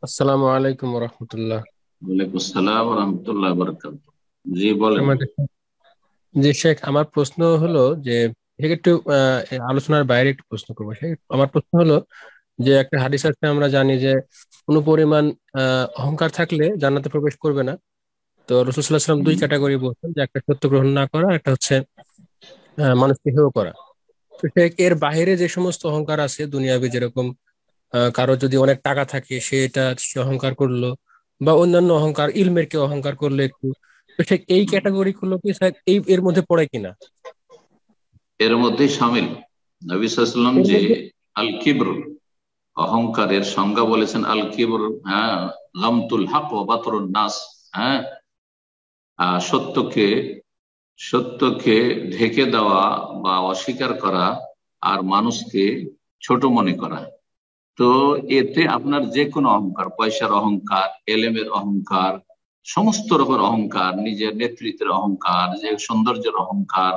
আসসালামু আলাইকুম রহমতুল্লাহ। ওয়ালাইকুম আসসালাম ওয়া রাহমাতুল্লাহি ওয়া বারাকাতুহু। জি বলেন। আমাদের যে শেখ, আমার প্রশ্ন হলো যে ঠিক একটু আলোচনার বাইরে একটু প্রশ্ন করবো শেখ। আমার প্রশ্ন হলো যে একটা হাদিস আছে, আমরা জানি যে কোনো পরিমাণ অহংকার থাকলে জান্নাতে প্রবেশ করবে না। তো রাসূল সাল্লাল্লাহু আলাইহি ওয়াসাল্লাম দুই হুম, ক্যাটাগরি বলছেন, যে একটা সত্য গ্রহণ না করা, একটা হচ্ছে মানুষকে হেয় করা। তো শেখ, এর বাইরে যে সমস্ত অহংকার আছে দুনিয়াবে, যেরকম কারো যদি অনেক টাকা থাকে সে অহংকার করলো, বা অন্যান্য অহংকার, ইলমের কেউ অহংকার করলো একটু, তো ঠিক এই ক্যাটাগরি গুলো কি স্যার এর মধ্যে পড়ে কিনা? এর মধ্যেই শামিল। নবী সাল্লাল্লাহু আলাইহি ওয়াসাল্লাম এর যে মধ্যে আল কিবর, অহংকারের সংজ্ঞা বলেছেন আল কিবর, হ্যাঁ, গামতুল হক ওয়া বাতরুন নাস, হ্যাঁ, সত্যকে সত্যকে ঢেকে দেওয়া বা অস্বীকার করা, আর মানুষকে ছোট মনে করা। তো এতে আপনার যে কোনো অহংকার, পয়সার অহংকার, এলেমের অহংকার, সমস্ত রকমের অহংকার, নিজের নেতৃত্বের অহংকার, যে সৌন্দর্যের অহংকার,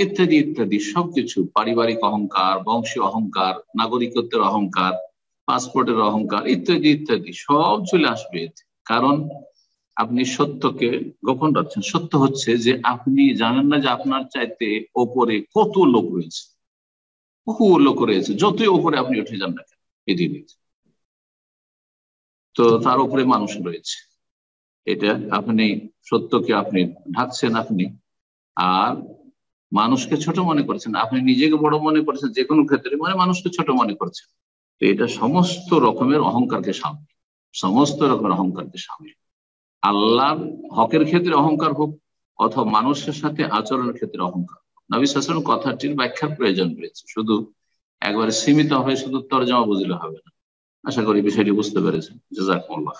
ইত্যাদি ইত্যাদি সবকিছু, পারিবারিক অহংকার, বংশীয় অহংকার, নাগরিকত্বের অহংকার, পাসপোর্টের অহংকার, ইত্যাদি ইত্যাদি সব চলে আসবে এতে। কারণ আপনি সত্যকে গোপন রাখছেন। সত্য হচ্ছে যে আপনি জানেন না যে আপনার চাইতে ওপরে কত লোক রয়েছে, বহু লোক রয়েছে, যতই ওপরে আপনি উঠে যান না কেন পৃথিবীতে, তো তার উপরে মানুষ রয়েছে। এটা আপনি, সত্যকে আপনি ঢাকছেন আপনি, আর মানুষকে ছোট মনে করছেন, আপনি নিজেকে বড় মনে করছেন যে কোনো ক্ষেত্রে, মানে মানুষকে ছোট মনে করছেন। তো এটা সমস্ত রকমের অহংকারকে সামিল, সমস্ত রকমের অহংকারকে সামিল। আল্লাহর হকের ক্ষেত্রে অহংকার হোক, অথবা মানুষের সাথে আচরণের ক্ষেত্রে অহংকার হোক, নবী সাল্লাল্লাহু আলাইহি ওয়াসাল্লাম কথাটির ব্যাখ্যার প্রয়োজন রয়েছে। শুধু একবারে সীমিত হয়ে শুধু তরজমা বুঝলে হবে না। আশা করি বিষয়টি বুঝতে পেরেছেন। জাযাকুমুল্লাহ।